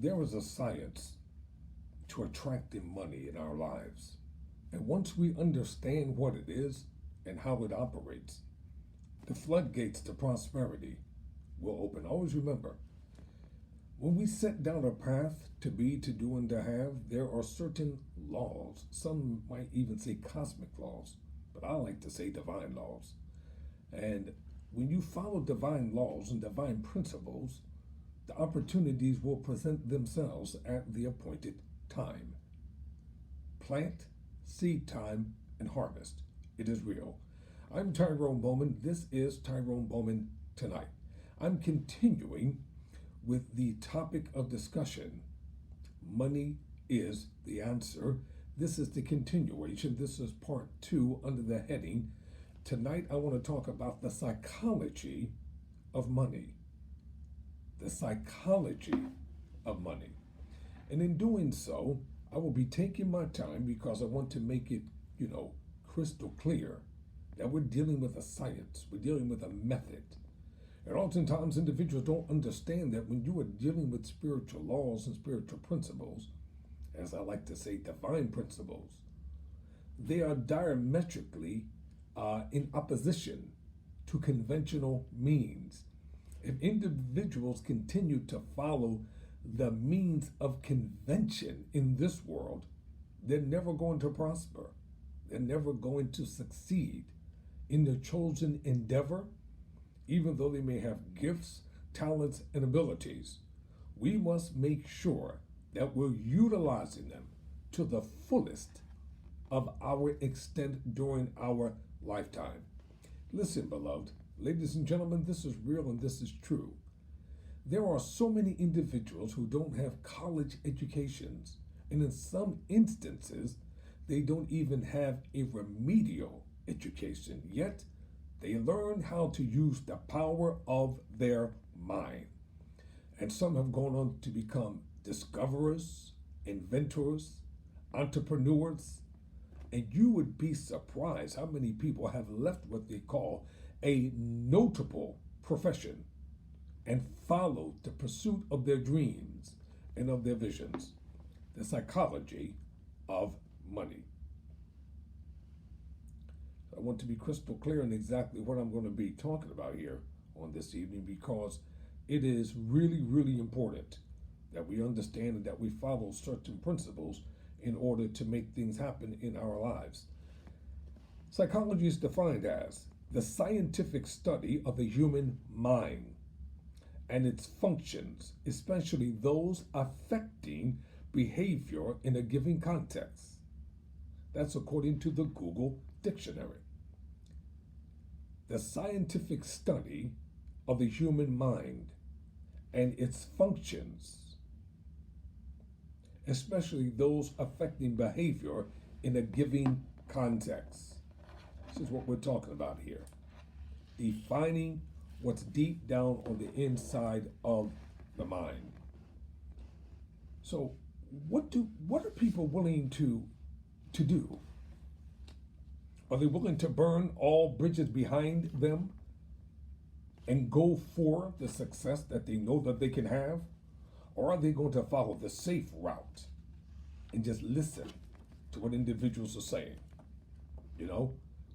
There is a science to attracting money in our lives. And once we understand what it is and how it operates, the floodgates to prosperity will open. Always remember, when we set down a path to be, to do, and to have, there are certain laws. Some might even say cosmic laws, but I like to say divine laws. And when you follow divine laws and divine principles, the opportunities will present themselves at the appointed time. Plant, seed time, and harvest. It is real. I'm Tyrone Bowman. This is Tyrone Bowman Tonight. I'm continuing with the topic of discussion. Money is the answer. This is the continuation. This is part 2 under the heading. Tonight I want to talk about the psychology of money. The psychology of money. And in doing so, I will be taking my time because I want to make it, crystal clear that we're dealing with a science, we're dealing with a method. And oftentimes individuals don't understand that when you are dealing with spiritual laws and spiritual principles, as I like to say, divine principles, they are diametrically in opposition to conventional means. If individuals continue to follow the means of convention in this world, they're never going to prosper. They're never going to succeed in their chosen endeavor, even though they may have gifts, talents, and abilities. We must make sure that we're utilizing them to the fullest of our extent during our lifetime. Listen, beloved, ladies and gentlemen, this is real and this is true. There are so many individuals who don't have college educations, and in some instances, they don't even have a remedial education, yet they learn how to use the power of their mind. And some have gone on to become discoverers, inventors, entrepreneurs, and you would be surprised how many people have left what they call a notable profession and followed the pursuit of their dreams and of their visions. The psychology of money. I want to be crystal clear in exactly what I'm going to be talking about here on this evening, because it is really, really important that we understand and that we follow certain principles in order to make things happen in our lives. Psychology is defined as the scientific study of the human mind and its functions, especially those affecting behavior in a given context. That's according to the Google Dictionary. The scientific study of the human mind and its functions, especially those affecting behavior in a given context. This is what we're talking about here. Defining what's deep down on the inside of the mind. So what are people willing to do? Are they willing to burn all bridges behind them and go for the success that they know that they can have? Or are they going to follow the safe route and just listen to what individuals are saying?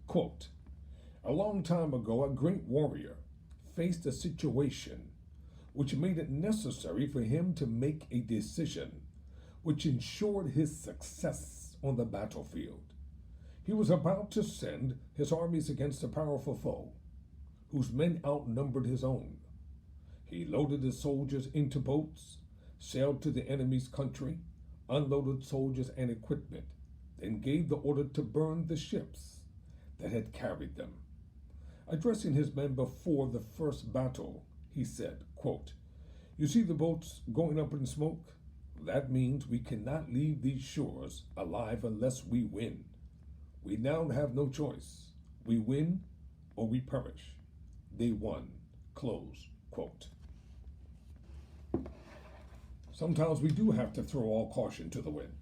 Quote, a long time ago, a great warrior faced a situation which made it necessary for him to make a decision which ensured his success on the battlefield. He was about to send his armies against a powerful foe, whose men outnumbered his own. He loaded his soldiers into boats, sailed to the enemy's country, unloaded soldiers and equipment, then gave the order to burn the ships that had carried them. Addressing his men before the first battle, he said, quote, you see the boats going up in smoke? That means we cannot leave these shores alive unless we win. We now have no choice. We win or we perish. They won. Close quote. Sometimes we do have to throw all caution to the wind,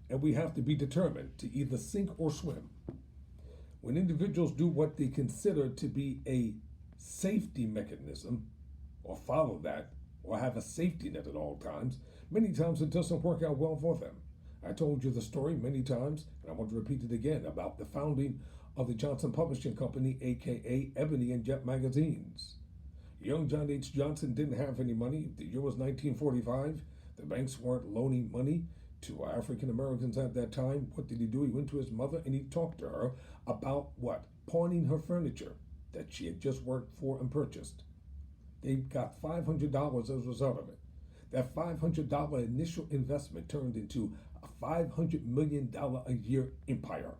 and we have to be determined to either sink or swim. When individuals do what they consider to be a safety mechanism, or follow that, or have a safety net at all times, many times it doesn't work out well for them. I told you the story many times, and I want to repeat it again about the founding of the Johnson Publishing Company, aka Ebony and Jet magazines. Young John H. Johnson didn't have any money. The year was 1945. The banks weren't loaning money to African Americans at that time. What did he do? He went to his mother and he talked to her about what? Pawning her furniture that she had just worked for and purchased. They got $500 as a result of it. That $500 initial investment turned into a $500 million a year empire.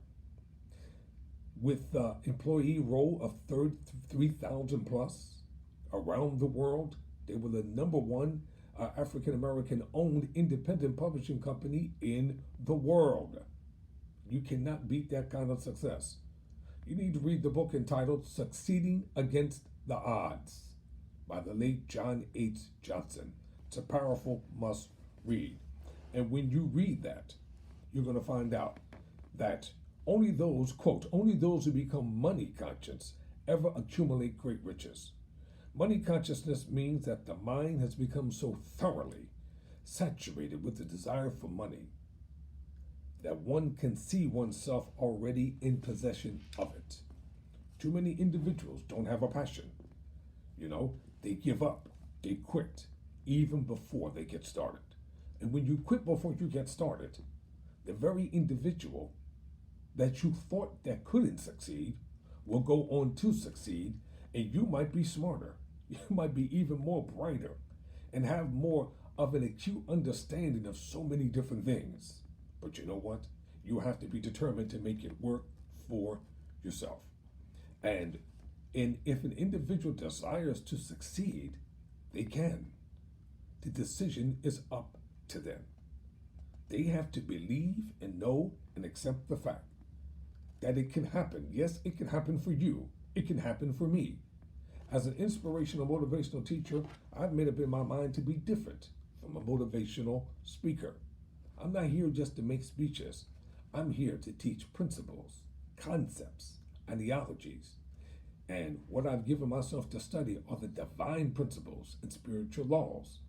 With the employee roll of 3,000 plus around the world, they were the number one African American owned independent publishing company in the world. You cannot beat that kind of success. You need to read the book entitled Succeeding Against the Odds by the late John H. Johnson. It's a powerful must read. And when you read that, you're going to find out that only those, quote, only those who become money conscious ever accumulate great riches. Money consciousness means that the mind has become so thoroughly saturated with the desire for money that one can see oneself already in possession of it. Too many individuals don't have a passion. They give up, they quit, even before they get started. And when you quit before you get started, the very individual that you thought that couldn't succeed will go on to succeed, and you might be smarter. You might be even more brighter and have more of an acute understanding of so many different things. But you know what? You have to be determined to make it work for yourself. And if an individual desires to succeed, they can. The decision is up to them. They have to believe and know and accept the fact that it can happen. Yes, it can happen for you. It can happen for me. As an inspirational motivational teacher, I've made up in my mind to be different from a motivational speaker. I'm not here just to make speeches. I'm here to teach principles, concepts, ideologies. And what I've given myself to study are the divine principles and spiritual laws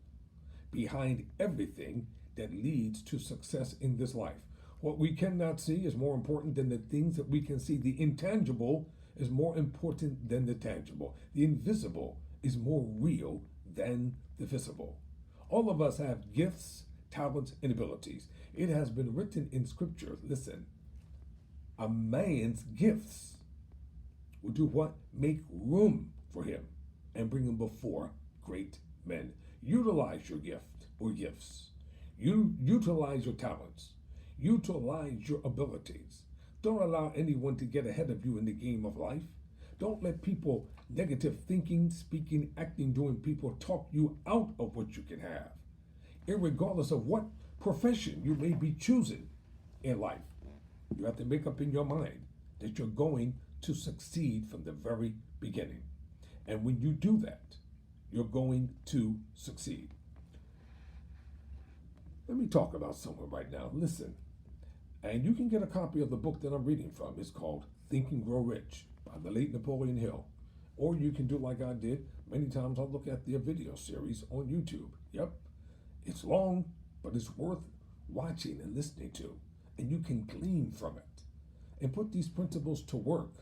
behind everything that leads to success in this life. What we cannot see is more important than the things that we can see. The intangible is more important than the tangible. The invisible is more real than the visible. All of us have gifts, talents, and abilities. It has been written in scripture, listen, a man's gifts will do what? Make room for him and bring him before great men. Utilize your gift or gifts. You utilize your talents. Utilize your abilities. Don't allow anyone to get ahead of you in the game of life. Don't let people, negative thinking, speaking, acting, doing people talk you out of what you can have, irregardless of what profession you may be choosing in life. You have to make up in your mind that you're going to succeed from the very beginning. And when you do that, you're going to succeed. Let me talk about someone right now. Listen. And you can get a copy of the book that I'm reading from. It's called Think and Grow Rich by the late Napoleon Hill. Or you can do like I did. Many times I'll look at their video series on YouTube. Yep, it's long, but it's worth watching and listening to. And you can glean from it and put these principles to work.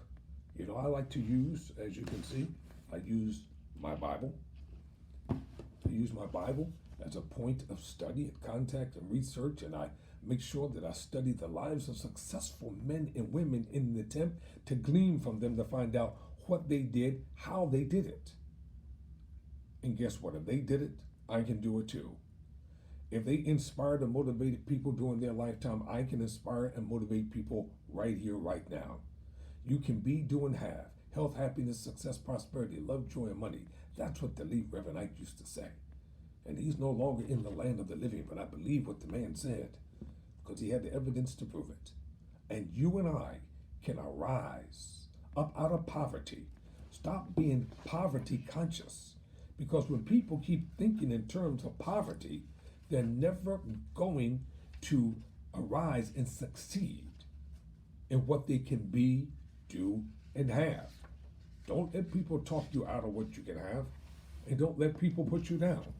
I like to use, as you can see, I use my Bible. I use my Bible as a point of study and contact and research, and I make sure that I study the lives of successful men and women in an attempt to glean from them to find out what they did, how they did it. And guess what? If they did it, I can do it too. If they inspired and motivated people during their lifetime, I can inspire and motivate people right here, right now. You can be, do, and have health, happiness, success, prosperity, love, joy, and money. That's what the late Reverend Ike used to say. And he's no longer in the land of the living, but I believe what the man said, because he had the evidence to prove it. And you and I can arise up out of poverty. Stop being poverty conscious. Because when people keep thinking in terms of poverty, they're never going to arise and succeed in what they can be, do, and have. Don't let people talk you out of what you can have, and don't let people put you down.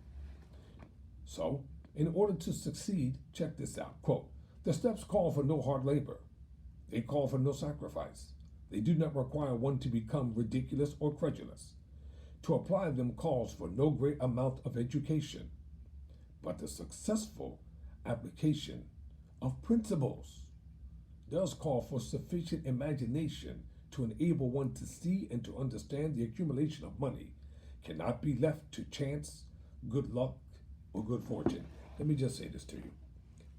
So, in order to succeed, check this out. Quote, the steps call for no hard labor. They call for no sacrifice. They do not require one to become ridiculous or credulous. To apply them calls for no great amount of education, but the successful application of principles does call for sufficient imagination to enable one to see and to understand the accumulation of money cannot be left to chance, good luck, or good fortune. Let me just say this to you.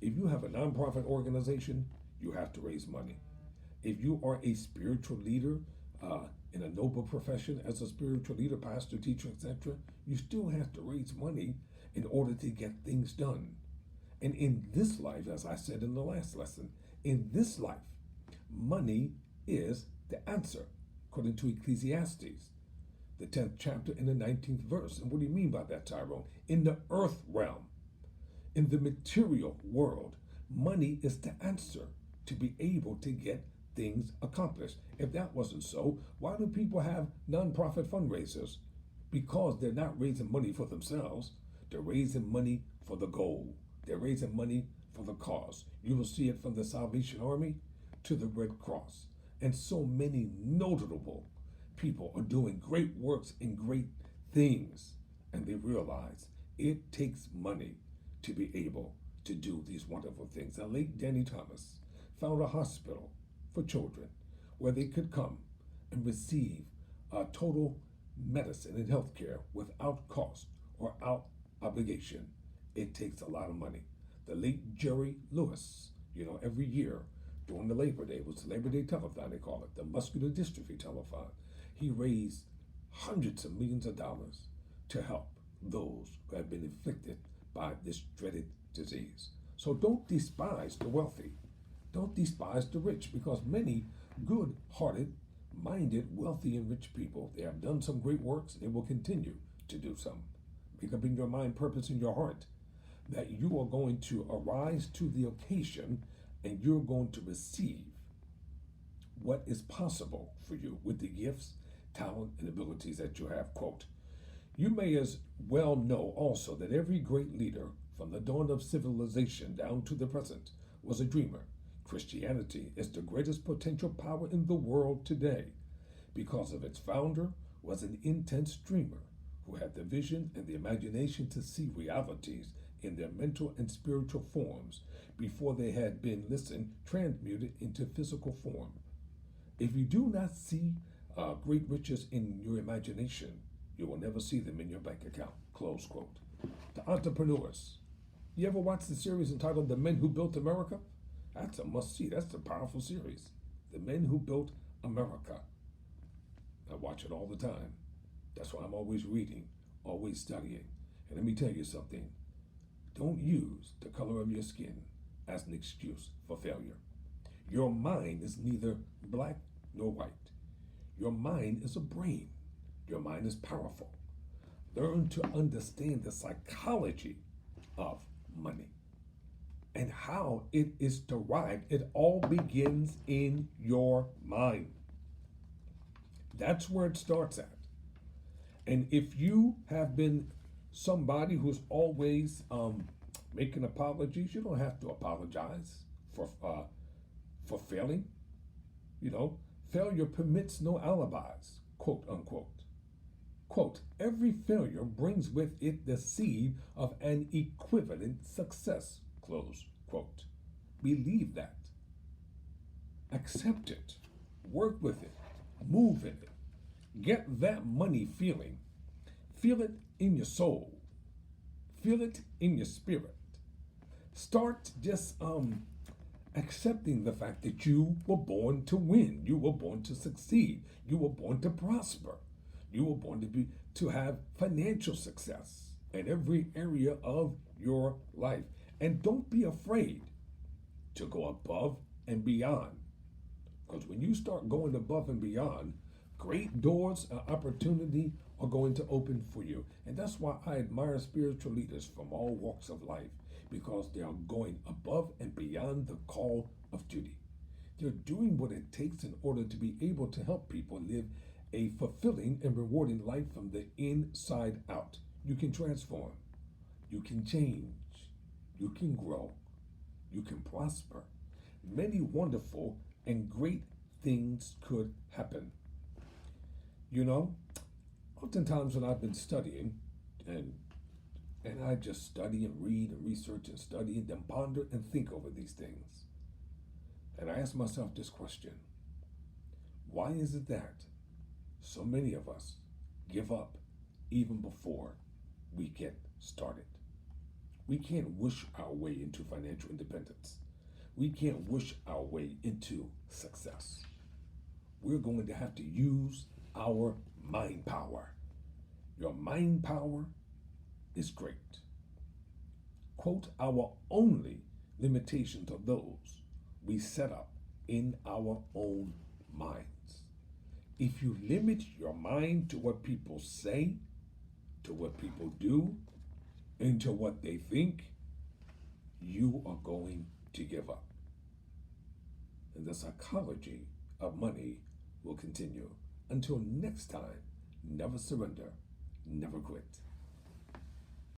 If you have a nonprofit organization, you have to raise money. If you are a spiritual leader in a noble profession as a spiritual leader, pastor, teacher, etc., you still have to raise money in order to get things done. And in this life, as I said in the last lesson, in this life, money is the answer, according to Ecclesiastes, the 10th chapter and the 19th verse. And what do you mean by that, Tyrone? In the earth realm, in the material world, money is the answer to be able to get things accomplished. If that wasn't so, why do people have nonprofit fundraisers? Because they're not raising money for themselves. They're raising money for the goal. They're raising money for the cause. You will see it from the Salvation Army to the Red Cross. And so many notable people are doing great works and great things. And they realize it takes money to be able to do these wonderful things. The late Danny Thomas found a hospital for children where they could come and receive total medicine and health care without cost or out obligation. It takes a lot of money. The late Jerry Lewis, every year during the Labor Day, it was the Labor Day Telethon, they call it, the Muscular Dystrophy Telethon. He raised hundreds of millions of dollars to help those who have been afflicted by this dreaded disease. So don't despise the wealthy. Don't despise the rich, because many good-hearted, minded, wealthy, and rich people, they have done some great works. They will continue to do some. Make up in your mind, purpose in your heart, that you are going to arise to the occasion and you're going to receive what is possible for you with the gifts, talent, and abilities that you have. Quote, you may as well know also that every great leader from the dawn of civilization down to the present was a dreamer. Christianity is the greatest potential power in the world today because of its founder was an intense dreamer who had the vision and the imagination to see realities in their mental and spiritual forms before they had been, transmuted into physical form. If you do not see great riches in your imagination, you will never see them in your bank account. Close quote. To entrepreneurs, you ever watch the series entitled The Men Who Built America? That's a must-see. That's a powerful series. The Men Who Built America. I watch it all the time. That's why I'm always reading, always studying. And let me tell you something. Don't use the color of your skin as an excuse for failure. Your mind is neither black nor white. Your mind is a brain. Your mind is powerful. Learn to understand the psychology of money and how it is derived. It all begins in your mind. That's where it starts at. And if you have been somebody who's always making apologies, you don't have to apologize for failing. Failure permits no alibis, quote unquote. Quote, every failure brings with it the seed of an equivalent success, close quote. Believe that. Accept it. Work with it. Move in it. Get that money feeling. Feel it in your soul. Feel it in your spirit. Start just accepting the fact that you were born to win. You were born to succeed. You were born to prosper. You were born to have financial success in every area of your life. And don't be afraid to go above and beyond. Because when you start going above and beyond, great doors of opportunity are going to open for you. And that's why I admire spiritual leaders from all walks of life, because they are going above and beyond the call of duty. They're doing what it takes in order to be able to help people live a fulfilling and rewarding life from the inside out. You can transform. You can change. You can grow. You can prosper. Many wonderful and great things could happen. You know, oftentimes when I've been studying and I just study and read and research and study and then ponder and think over these things. And I ask myself this question: why is it that so many of us give up even before we get started? We can't wish our way into financial independence. We can't wish our way into success. We're going to have to use our mind power. Your mind power is great. Quote, our only limitations are those we set up in our own minds. If you limit your mind to what people say, to what people do, and to what they think, you are going to give up. And the psychology of money will continue. Until next time, never surrender, never quit.